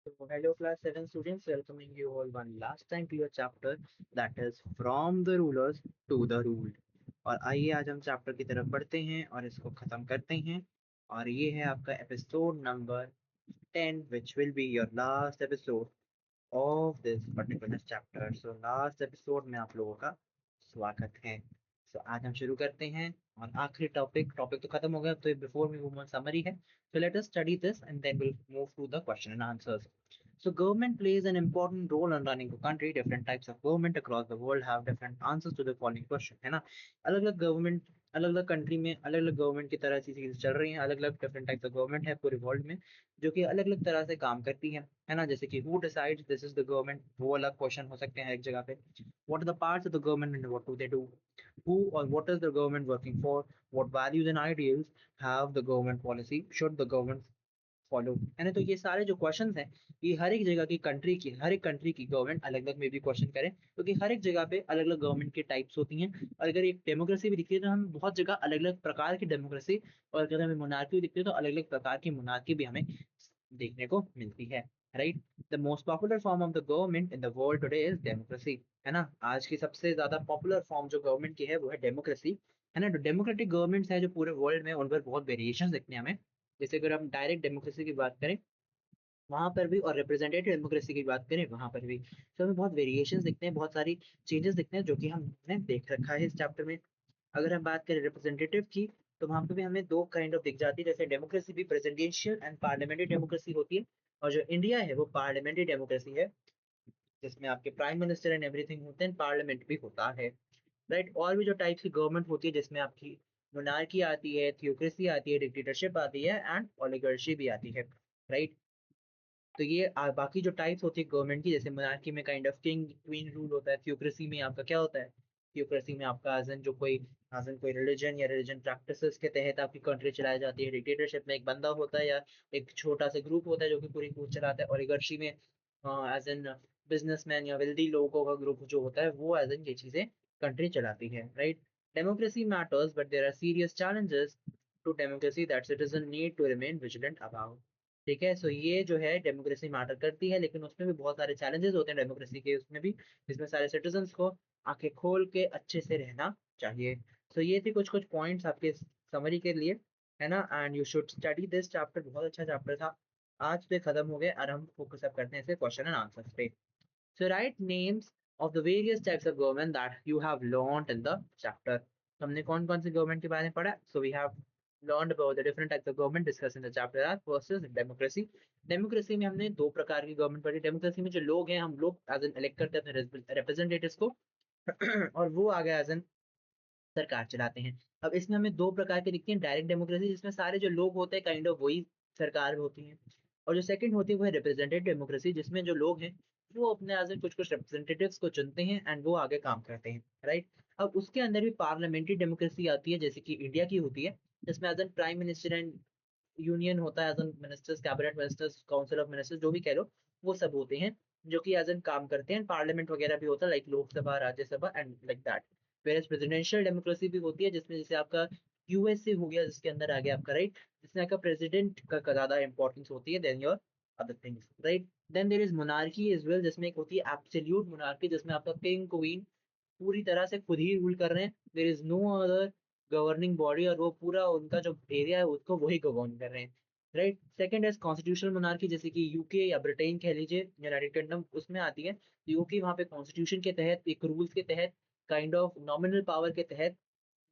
So, hello class 7 students, welcoming you all one last time to your chapter that is from the rulers to the ruled। और आइए आज हम chapter की तरफ बढ़ते हैं और इसको खत्म करते हैं। और ये है आपका episode number 10 which will be your last episode of this particular chapter। So last episode में आप लोगों का स्वागत है। So आज हम शुरू करते हैं और आखिरी टॉपिक तो खत्म हो गया, तो before we move on summary है। So let us study this and then we'll move to the question and answers। So government plays an important role in running a country। Different types of government across the world have different answers to the following question, है ना। अलग अलग government, अलग अलग country में अलग अलग government की तरह सी चीजें चल रही हैं। अलग अलग डिफरेंट टाइप्स ऑफ गवर्नमेंट है पूरे वर्ल्ड में, जो कि अलग अलग तरह से काम करती है ना। जैसे कि who decides this is the government, वो अलग क्वेश्चन हो सकते हैं एक जगह पे। What are the parts of the government and what do they do, who or what is the government working for, what values and ideals have the government policy, should the government follow, है ना। तो ये सारे जो questions हैं, ये हर एक जगह की कंट्री की, हर एक कंट्री की गवर्नमेंट अलग अलग में भी क्वेश्चन करें, क्योंकि हर एक जगह पे अलग अलग गवर्नमेंट की टाइप्स होती हैं। और अगर एक डेमोक्रेसी भी दिखती है तो हमें बहुत जगह अलग अलग प्रकार की डेमोक्रेसी, और अगर हमें मोनार्की दिखती है तो अलग अलग प्रकार की मोनार्की भी हमें देखने को मिलती है। Right. The most popular form of the government in the world today is democracy, है ना। आज की सबसे ज्यादा पॉपुलर फॉर्म जो गवर्नमेंट की है वो है डेमोक्रेसी, है ना। जो डेमोक्रेटिक गवर्नमेंट्स है जो पूरे वर्ल्ड में, उन पर बहुत वेरिएशन देखने हमें। जैसे अगर हम डायरेक्ट डेमोक्रेसी की बात करें वहां पर भी, और रिप्रेजेंटेटिव डेमोक्रेसी की बात करें वहां पर भी, तो हमें बहुत वेरिएशंस दिखते हैं, बहुत सारी चेंजेस दिखते हैं, जो कि हमने देख रखा है इस चैप्टर में। अगर हम बात करें रिप्रेजेंटेटिव की, तो वहां पे भी हमें दो काइंड ऑफ दिख जाती है। जैसे डेमोक्रेसी भी प्रेसिडेंशियल एंड पार्लियामेंट्री डेमोक्रेसी होती है, और जो इंडिया है वो पार्लियामेंट्री डेमोक्रेसी है, जिसमें आपके प्राइम मिनिस्टर एंड एवरीथिंग होते हैं, पार्लियामेंट भी होता है। राइट। और भी जो टाइप्स की गवर्नमेंट होती है, जिसमें आपकी मोनार्की आती है, थियोक्रेसी आती है, डिक्टेटरशिप आती है एंड ओलिगार्शी भी आती है। राइट। तो ये बाकी जो टाइप्स होती है गवर्नमेंट की, जैसे मोनार्की में kind of king queen rule होता है। थियोक्रेसी में आपका क्या होता है, थियोक्रेसी में आपका एज एन जो कोई एज एन कोई रिलीजन या रिलीजन प्रैक्टिसेस के तहत आपकी कंट्री चलाई जाती है। डिक्टेटरशिप में एक बंदा होता है या एक छोटा सा ग्रुप होता है जो कि पूरी पूरी चलाता है। ओलिगार्शी में एज एन बिजनेसमैन या वेल्दी लोगों का ग्रुप जो होता है वो एज एन ये चीजें कंट्री चलाती है। Right. Democracy matters but there are serious challenges to democracy that citizen need to remain vigilant about. ठीक है। सो ये जो है डेमोक्रेसी मैटर करती है, लेकिन उसमें भी बहुत सारे चैलेंजेस होते हैं डेमोक्रेसी के, उसमें भी, जिसमें सारे सिटीजन्स को आंखें खोल के अच्छे से रहना चाहिए। सो ये थी कुछ कुछ पॉइंट्स आपके समरी के लिए, है ना। And you should study this chapter, बहुत अच्छा चैप्टर था। आज तो ये खत्म हो गया और हम फोकस अप करते हैं इसे क्वेश्चन एंड आंसर्स पे। So write names of the various types of government that you have learned in the chapter. हमने कौन कौन सी गवर्नमेंट के बारे में पढ़ा, so we have learned about the different types of government discussed in the chapter as versus democracy। Democracy में हमने दो प्रकार की गवर्नमेंट पढ़ी। डेमोक्रेसी में जो लोग हैं, हम लोग एज एन इलेक्ट करते हैं अपने रिप्रेजेंटेटिव्स को और वो आगे एज एन सरकार चलाते हैं। अब इसमें हमें दो प्रकार की दिखती है, डायरेक्ट डेमोक्रेसी जिसमें सारे जो लोग होते हैं काइंड ऑफ वही सरकार होती है, और जो सेकंड होती है वो है रिप्रेजेंटेटिव डेमोक्रेसी, जिसमें जो लोग हैं वो अपने एज कुछ कुछ रिप्रेजेंटेटिव्स को चुनते हैं एंड वो आगे काम करते हैं। राइट। अब उसके अंदर भी पार्लियामेंट्री डेमोक्रेसी आती है, जैसे कि इंडिया की होती है, जिसमें as an prime minister and union होता है, as an ministers, cabinet ministers, council of ministers, जो भी कह लो, वो सब होते हैं जो कि एज एन काम करते हैं। पार्लियामेंट वगैरह भी होता है, like Lok Sabha, Rajya Sabha and like that. Where presidential democracy भी होती है, जिसमें जैसे आपका यूएसए हो गया, जिसके अंदर आ गया आपका, राइट, जिसमें आपका प्रेसिडेंट का ज्यादा इंपॉर्टेंस होती है than your other things. Right. Then there is monarchy as well, जिसमें एक होती है एब्सोल्यूट मोनार्की, जिसमें आपका किंग क्वीन पूरी तरह से खुद ही रूल कर रहे हैं। There is no other governing body, और वो पूरा उनका जो एरिया है उसको वही गवर्न कर रहे हैं। Right. Second is constitutional monarchy, जैसे कि यूके या ब्रिटेन कह लीजिए, यूनाइटेड किंगडम, उसमें आती है। यूके वहाँ पे कॉन्स्टिट्यूशन के तहत, एक रूल्स के तहत, काइंड ऑफ नॉमिनल पावर के तहत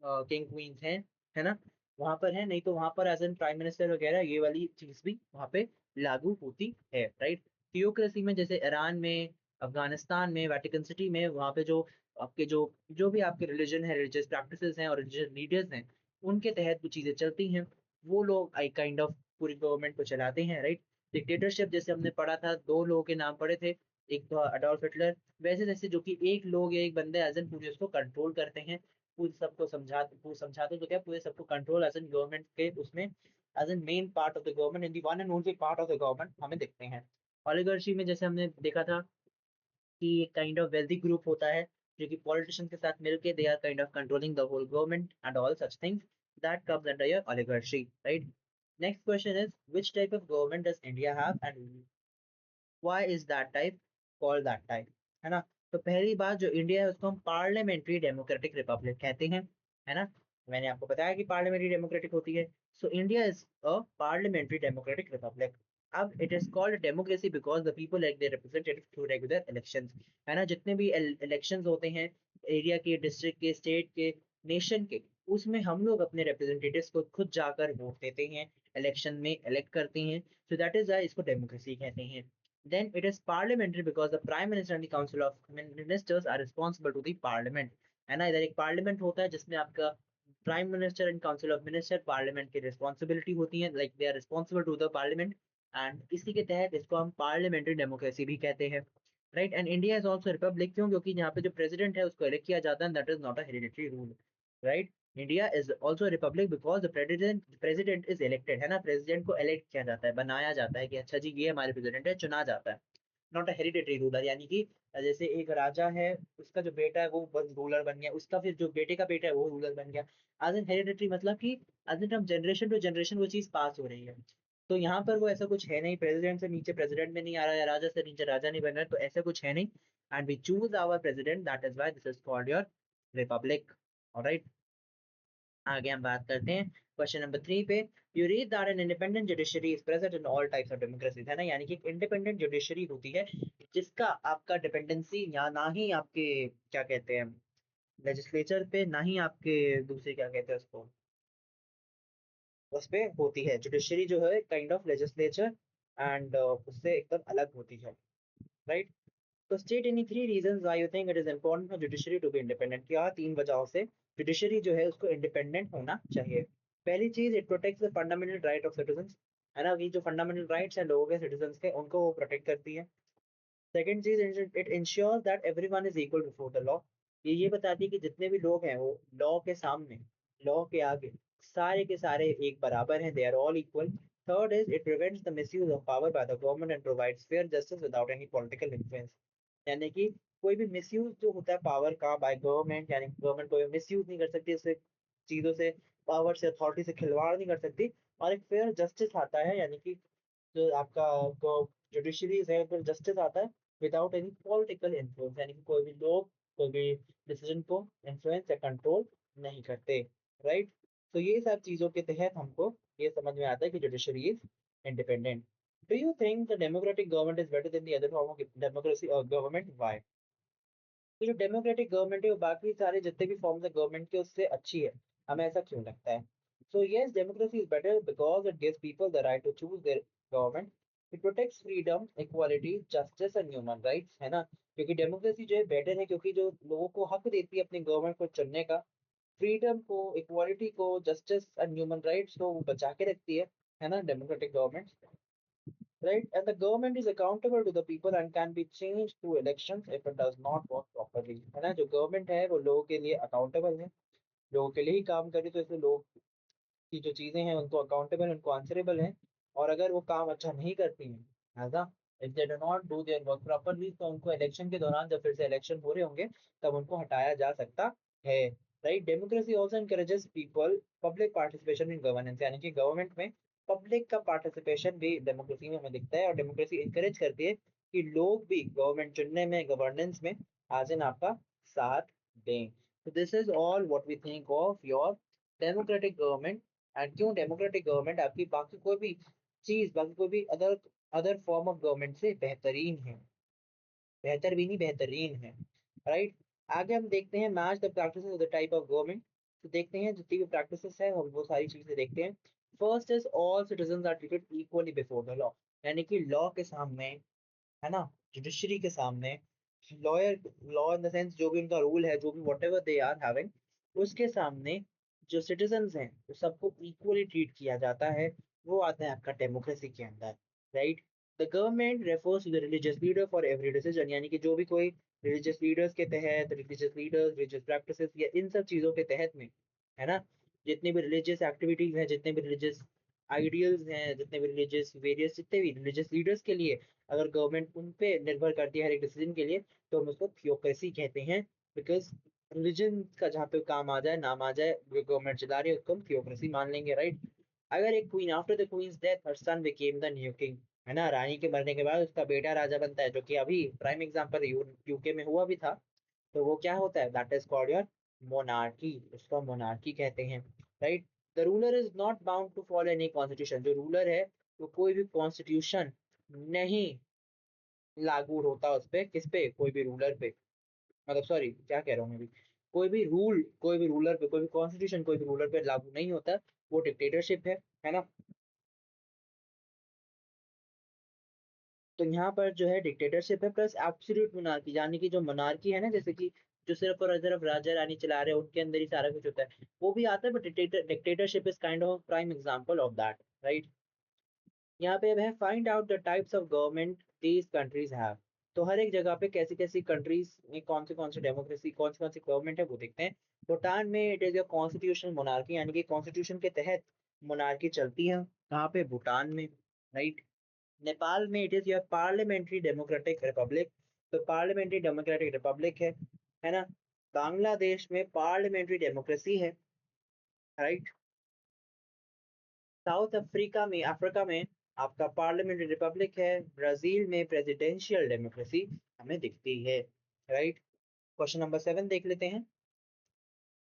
किंग क्वींस हैं, है ना, वहां पर है। नहीं तो वहां पर एज एन प्राइम मिनिस्टर वगैरह ये वाली चीज भी वहां पे लागू होती है। राइट। थियोक्रेसी में जैसे ईरान में, अफगानिस्तान में, वेटिकन सिटी में, वहां पे जो आपके जो जो भी आपके रिलीजन है, रिलीजियस प्रैक्टिसेस हैं और रिलीजियस लीडर्स हैं, उनके तहत वो चीजें चलती हैं। वो लोग आई काइंड ऑफ पूरी गवर्नमेंट को चलाते हैं। राइट। डिक्टेटरशिप जैसे हमने पढ़ा था, दो लोगों के नाम पढ़े थे, एक तो अडोल्फ हिटलर, वैसे जैसे जो कि एक लोग या एक बंदे एज एन पूरे उसको कंट्रोल करते हैं, पूरे सबको समझाते तो क्या, पूरे सबको कंट्रोल एज एन गवर्नमेंट के उसमें, as an main part of the government, in the one and only part of the government हमें दिखते हैं। ओलिगार्ची में जैसे हमने देखा था कि एक काइंड ऑफ वेल्दी ग्रुप होता है जो कि पॉलिटिशियन के साथ मिलके they are kind of controlling the whole government and all such things, that comes under your oligarchy. Right. Next question is which type of government does India have and why is that type called that type, है ना। तो पहली बात जो India है उसको हम parliamentary democratic Republic कहते हैं, है ना। मैंने आपको बताया कि पार्लियामेंट्री डेमोक्रेटिक होती है। So India is a parliamentary democratic republic. अब it is called democracy because the people elect their representative through regular elections, है ना। जितने भी इलेक्शंस होते हैं एरिया के, डिस्ट्रिक्ट के, स्टेट के, नेशन के, उसमें हम लोग अपने रिप्रेजेंटेटिव्स को खुद जाकर वोट देते हैं, इलेक्शन में इलेक्ट करते हैं। सो दैट इज व्हाई इसको डेमोक्रेसी कहते हैं। Then it is parliamentary because the prime minister and the council of ministers are responsible to the parliament, है ना। इधर एक पार्लियामेंट होता है जिसमें आपका prime minister and council of minister parliament की रिस्पॉन्सिबिलिटी होती है, like they are responsible to the parliament. And इसी के तहत इसको हम पार्लियामेंट्री डेमोक्रेसी भी कहते हैं, right. And India is also Republic, क्यों? क्योंकि यहाँ पे जो प्रेसिडेंट है उसको इलेक्ट किया जाता है, that is not a hereditary rule, right. India is also Republic because the president is elected, है ना। प्रेसिडेंट को इलेक्ट किया जाता है, बनाया जाता है कि अच्छा जी ये हमारे प्रेसिडेंट है, चुना जाता है। नॉट अ हेरिडिटरी रूलर, यानी कि जैसे एक राजा है, उसका जो बेटा है वो रूलर बन गया, उसका फिर जो बेटे का बेटा है वो रूलर बन गया। एज एन हेरिडिटरी मतलब कि as an generation to generation वो चीज पास हो रही है। तो यहाँ पर वो ऐसा कुछ है नहीं, प्रेसिडेंट से नीचे प्रेसिडेंट में नहीं आ रहा है, राजा से नीचे राजा नहीं बन रहा है, तो ऐसा कुछ है नहीं। And we choose our president, that is why this is called your republic. Alright, आगे हम बात करते हैं क्वेश्चन नंबर 3 पे। You read that an independent judiciary is present in all types of democracy, है ना। यानी कि इंडिपेंडेंट जुडिशरी होती है जिसका आपका डिपेंडेंसी या ना ही आपके क्या कहते हैं लेजिस्लेचर पे, ना ही आपके दूसरे क्या कहते हैं उसको, उस पे होती है। जुडिशरी जो है काइंड ऑफ लेजिस्लेचर एंड उससे एकदम अलग होती है, राइट। तो state any 3 reasons why you think it is important for judiciary to be independent, क्या 3 वजहों से जुडिशरी जो है उसको इंडिपेंडेंट होना चाहिए। पहली चीज, it protects the fundamental right of citizens, है ना। ये जो फंडामेंटल राइट्स हैं लोगों के, सिटीजंस के, उनको वो प्रोटेक्ट करती है। सेकंड चीज, it ensures that everyone is equal before the law, ये बताती है कि जितने भी लोग हैं वो लॉ के सामने, लॉ के आगे सारे के सारे एक बराबर हैं, they are all equal. Third is it prevents the misuse of power by the government and provides fair justice without any political influence, यानी कि कोई भी मिसयूज जो होता है पावर का बाय गवर्नमेंट, यानी गवर्नमेंट कोई मिसयूज नहीं कर सकती उससे, चीजों से, पावर से, अथॉरिटी से खिलवाड़ नहीं कर सकती। और एक फेयर जस्टिस आता है, यानी कि जो आपका जुडिशरीज है फिर जस्टिस आता है विदाउट एनी पॉलिटिकल इन्फ्लुएंस, यानी कि कोई भी लोग कोई भी डिसीजन को इन्फ्लुएंस या कंट्रोल नहीं करते, राइट। तो ये सब चीजों के तहत हमको ये समझ में आता है कि judiciary is independent. Do you think the democratic government is better than the other form of democracy और गवर्नमेंट, व्हाई? तो जो डेमोक्रेटिक गवर्नमेंट है वो बाकी सारे जितने भी फॉर्म्स है गवर्नमेंट के उससे अच्छी है, हमें ऐसा क्यों लगता है? So yes, democracy is better because it gives people the right to choose their government. It protects freedom, equality, justice and human rights, है ना। क्योंकि डेमोक्रेसी जो है बेटर है क्योंकि जो लोगों को हक देती है अपनी गवर्नमेंट को चुनने का, फ्रीडम को, इक्वालिटी को, जस्टिस एंड ह्यूमन राइट्स को वो बचा के रखती है ना, democratic government, right? And the government is accountable to the people and can be changed through elections if it does not work properly, है ना। जो गवर्नमेंट है वो लोगों के लिए अकाउंटेबल है, लोगों के लिए ही काम करे, तो इसलिए लोग की जो चीजें हैं उनको अकाउंटेबल, उनको आंसरेबल है। और अगर वो काम अच्छा नहीं करती हैं, ऐसा, if they do not do their work properly, तो उनको इलेक्शन के दौरान जब फिर से इलेक्शन हो रहे होंगे तब उनको हटाया जा सकता है, right. Democracy also encourages people public participation in governance, यानी कि गवर्नमेंट में पब्लिक का पार्टिसिपेशन भी डेमोक्रेसी में हमें दिखता है। और डेमोक्रेसी इंकरेज करती है कि लोग भी गवर्नमेंट चुनने में, गवर्नेंस में आज इन आपका साथ दें। तो this is all what we think of your democratic government. And क्यों डेमोक्रेटिक गवर्नमेंट आपकी बाकी कोई भी चीज, बाकी कोई भी other other form of government से बेहतरीन है, बेहतर भी नहीं बेहतरीन है, राइट। आगे हम देखते हैं match the practices of the type of government. तो देखते हैं जितनी भी प्रैक्टिसेस है हम वो सारी चीजें देखते हैं। First is all citizens are treated equally before the law, यानी कि लॉ के सामने, है ना, जुडिशरी के सामने, lawyer, law in the sense जो भी उनका रूल है, जो भी whatever they are having, उसके सामने जो सिटीजंस हैं तो सबको इक्वली ट्रीट किया जाता है। वो आता है आपका डेमोक्रेसी के अंदर, right. The government refers to the religious leader for every decision, यानी कि जो भी कोई रिलीजियस लीडर्स के तहत, रिलीजियस लीडर्स, रिलीजियस प्रैक्टिसेस या इन सब चीजों के तहत में, है ना, जितनी भी रिलीजियस एक्टिविटीज हैं, जितने भी रिलीजियस आइडियल्स हैं, जितने भी रिलीजियस वेरियस, जितने भी रिलीजियस लीडर्स के लिए अगर गवर्नमेंट उन पे निर्भर करती है हर एक डिसीजन के लिए, तो हम उसको थियोक्रेसी कहते हैं। बिकॉज रिलीजन का जहाँ पे काम आ जाए, नाम आ जाए, जो गवर्नमेंट चला रही है उसको हम थियोक्रेसी मान लेंगे, राइट। अगर एक queen, after the queen's death her son became the new king, है ना, रानी के मरने के बाद उसका बेटा राजा बनता है, जो कि अभी प्राइम एग्जाम्पल यूके में हुआ भी था। तो वो क्या होता है, that is called your monarchy, उसको मोनार्की कहते हैं, right. The ruler is not bound to follow any constitution, जो रूलर है वो कोई भी कॉन्स्टिट्यूशन नहीं लागू होता उस पे, किस पे, कोई भी रूलर पे, मतलब सॉरी क्या कह रहा हूँ मैं भी, कोई भी रूलर पे, कोई भी कॉन्स्टिट्यूशन कोई भी रूलर पे लागू नहीं होता, वो डिक्टेटरशिप है ना। तो यहाँ पर जो है डिक्टेटरशिप है प्लस एब्सोल्यूट मोनार्की, यानी कि जो मोनार्की है ना, जैसे कि जो सिर्फ और सिर्फ राजा रानी चला रहे हैं, उनके अंदर ही सारा कुछ होता है, वो भी आता है, but dictatorship is kind of prime example of that, right. यहाँ पे अब है find out the types of government these countries have. तो हर एक जगह पे कैसी कैसी कंट्रीज में कौन सी डेमोक्रेसी, कौन सी गवर्नमेंट है, वो देखते हैं। भूटान में it is a constitutional monarchy, यानी कि कॉन्स्टिट्यूशन के तहत मोनार्की चलती है, कहाँ पे, भूटान में, राइट। नेपाल में it is your parliamentary democratic Republic, तो पार्लियामेंट्री डेमोक्रेटिक रिपब्लिक है ना। बांग्लादेश में पार्लियामेंट्री डेमोक्रेसी है, राइट। साउथ अफ्रीका में आपका पार्लियामेंट्री रिपब्लिक है। ब्राजील में प्रेसिडेंशियल डेमोक्रेसी हमें दिखती है, राइट। क्वेश्चन नंबर 7 देख लेते हैं।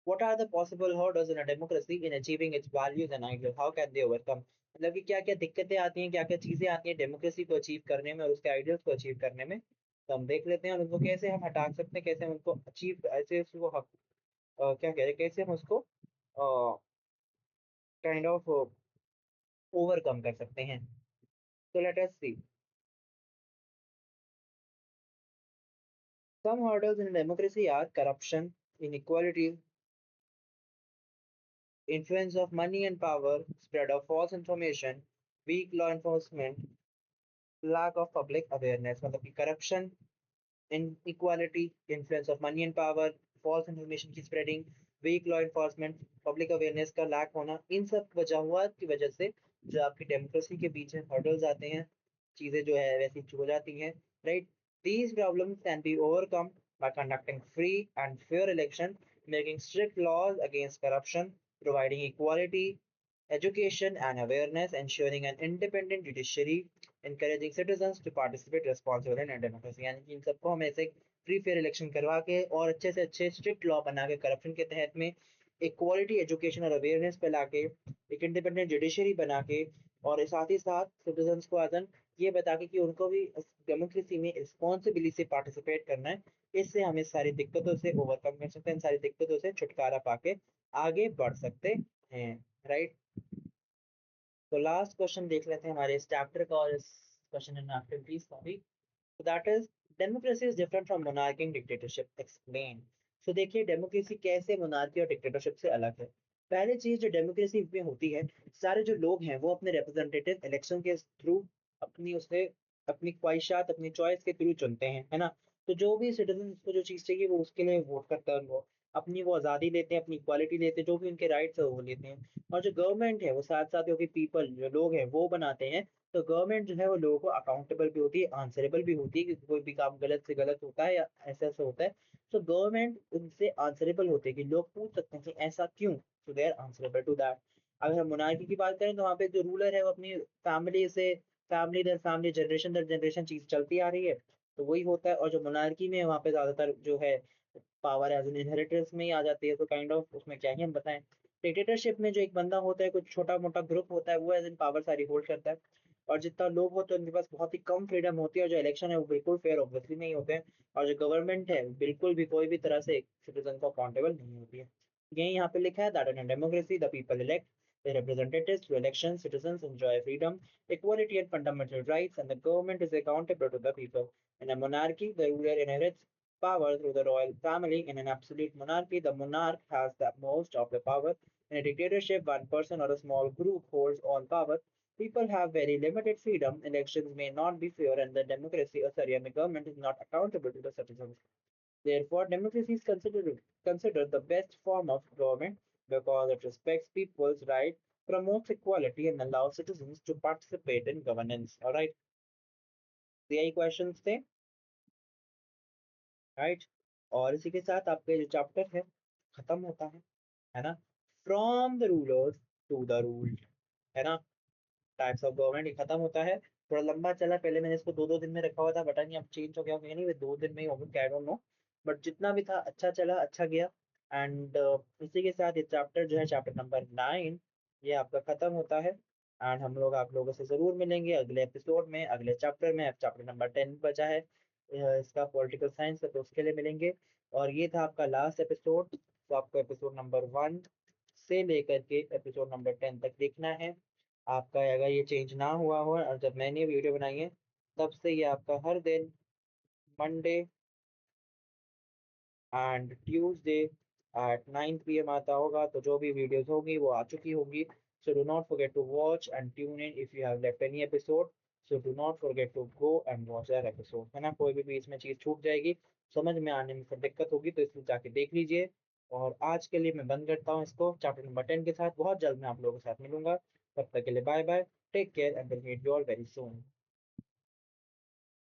What are the possible hurdles in a democracy in achieving its values and ideals? How can they overcome? मतलब कि क्या क्या दिक्कतें आती हैं, क्या क्या चीजें आती हैं डेमोक्रेसी को अचीव करने में और उसके आइडियल्स को अचीव करने में, तो हम देख लेते हैं, और उनको कैसे हम हटा सकते हैं, कैसे हम उनको अचीव, ऐसे उसको क्या कह रहे हैं, कैसे हम उसको काइंड ऑफ ओवरकम कर सकते हैं। तो let us see some hurdles in democracy are corruption, inequality, influence of money and power, spread of false information, weak law enforcement, lack of public awareness, मतलब कि corruption, inequality, influence of money and power, false information की spreading, weak law enforcement, public awareness का lack होना, इन सब वजहुआत की वजह से जो आपकी डेमोक्रेसी के बीच में हर्डल्स आते हैं, चीजें जो है वैसी हो जाती हैं, right. These problems can be overcome by conducting free and fair election, making strict laws against corruption, providing equality, education and awareness, ensuring an independent judiciary, encouraging citizens to participate responsibly in democracy। यानी कि इन सबको हमें ऐसे free fair election करवा के और अच्छे से अच्छे स्ट्रिक्ट लॉ बना के करप्शन के तहत में एक क्वालिटी एजुकेशन और अवेयरनेस पे लाके एक इंडिपेंडेंट जुडिशरी बना के और साथ ही साथ सिटीजन्स को आदन ये बता के कि उनको भी डेमोक्रेसी में रिस्पॉन्सिबिलिटी से पार्टिसिपेट करना है। इससे हम इस सारी दिक्कतों से ओवरकम कर सकते हैं, इन सारी दिक्कतों से छुटकारा पाके आगे बढ़ सकते हैं, राइट। तो लास्ट क्वेश्चन देख लेते हैं हमारे इस चैप्टर का और इस क्वेश्चन एंड एक्टिविटीज का भी। So that is democracy is different from monarchy and dictatorship. Explain. So देखिए डेमोक्रेसी कैसे मोनार्की और डिक्टेटरशिप से अलग है। पहली चीज जो डेमोक्रेसी में होती है, सारे जो लोग हैं वो अपने रिप्रेजेंटेटिव इलेक्शन के थ्रू अपनी उसे अपनी ख्वाहिशात अपनी चॉइस के थ्रू चुनते हैं, है ना। तो जो भी सिटीजन को जो चीज चाहिए वो उसके लिए वोट करता है, वो अपनी वो आज़ादी लेते हैं, अपनी इक्वालिटी लेते हैं, जो भी उनके राइट्स है वो लेते हैं। और जो गवर्नमेंट है वो साथ साथ जो कि पीपल जो लोग हैं वो बनाते हैं। तो गवर्नमेंट जो है वो लोगों को अकाउंटेबल भी होती है, आंसरेबल भी होती है कि कोई भी काम गलत से गलत होता है या ऐसा ऐसा होता है। तो गवर्नमेंट उनसे आंसरेबल होते हैं कि लोग पूछ सकते हैं कि ऐसा क्यों, तो they are answerable to that. अगर हम मोनार्की की बात करें तो वहाँ पे जो रूलर है वो अपनी फैमिली से फैमिली दर फैमिली जनरेशन दर जनरेशन चीज चलती आ रही है, तो वही होता है। और जो मोनार्की में वहाँ पे ज्यादातर जो है पावर एज एन इनहेरिटेंस में ही आ जाती है, तो काइंड ऑफ उसमें क्या ही हम बताएं। डिक्टेटरशिप में जो एक बंदा होता है, कुछ छोटा मोटा ग्रुप होता है, वो एज इन पावर सारी होल्ड करता है। और जितना लोग होते हैं उनके पास बहुत ही कम फ्रीडम होती है, और जो इलेक्शन है वो बिल्कुल फेयर ऑब्वियसली नहीं होते हैं। और जो गवर्नमेंट है बिल्कुल भी कोई भी तरह से सिटीजन को अकाउंटेबल नहीं होती है। यही यहाँ पे लिखा है that in democracy the people elect the representatives through elections, citizens enjoy freedom, equality and fundamental rights, and the government is accountable to the people. In a monarchy, the ruler inherits power through the royal family. In an absolute monarchy, the monarch has the most of the power. In a dictatorship, one person or a small group holds all power. People have very limited freedom. Elections may not be fair, and the democracy, and the government is not accountable to the citizens. Therefore, democracy is considered the best form of government because it respects people's rights, promotes equality, and allows citizens to participate in governance. All right. तो यही questions थे, right. और इसी के साथ आपका जो chapter है खत्म होता है ना। From the rulers to the ruled, है ना। टाइप्स ऑफ गवर्नमेंट ये खत्म होता है। थोड़ा लंबा चला, पहले मैंने इसको 2-2 दिन में रखा हुआ था, पता नहीं अब चेंज हो गया होगा, नहीं 2 दिन में ही होगा, आई डोंट नो। बट जितना भी था अच्छा चला, अच्छा गया। एंड इसी के साथ ये चैप्टर जो है, चैप्टर नंबर 9, ये आपका खत्म होता है। एंड हम लोग आप लोगों से जरूर मिलेंगे अगले एपिसोड में, अगले चैप्टर में। अब चैप्टर नंबर 10 बचा है इसका, पॉलिटिकल साइंस का, तो उसके लिए मिलेंगे। और ये था आपका लास्ट एपिसोड, तो आपको एपिसोड नंबर 1 से लेकर के एपिसोड नंबर 10 तक देखना है। आपका अगर ये चेंज ना हुआ हो, और जब मैंने वीडियो बनाई है तब से ये आपका हर दिन Monday and Tuesday at 9 p.m. आता होगा। तो जो भी वीडियोस होगी वो आ चुकी होगी। So do not forget to watch and tune in if you have left any episode. So do not forget to go and watch that episode, है ना। कोई भी बीच में चीज छूट जाएगी, समझ में आने में फिर दिक्कत होगी, तो इसलिए जाके देख लीजिए। और आज के लिए मैं बंद करता हूँ इसको चैप्टर नंबर 10 के साथ। बहुत जल्द मैं आप लोगों के साथ मिलूंगा, तब तक के लिए bye bye, take care and will meet you all very soon.